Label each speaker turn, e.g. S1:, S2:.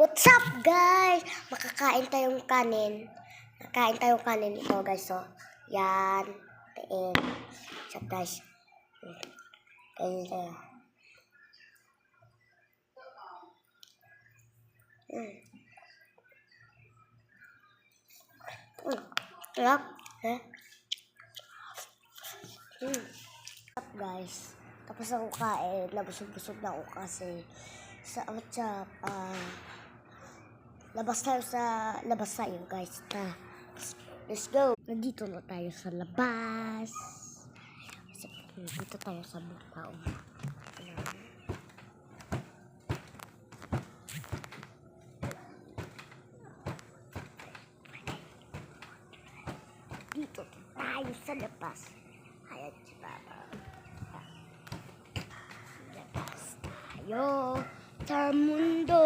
S1: What's up, guys? Makakain tayong kanin. Nakain tayong kanin ito, guys. So, yan. Kain. What's up, guys? Kain tayo. Sarap. What's up, guys? Tapos ako kain. Nabusog-busog na ako kasi sa WhatsApp, labas tayo guys. Let's go. Nandito na tayo sa labas. Dito tayo sa bukao. Dito tayo sa labas. Ayan si Papa. Labas tayo sa mundo.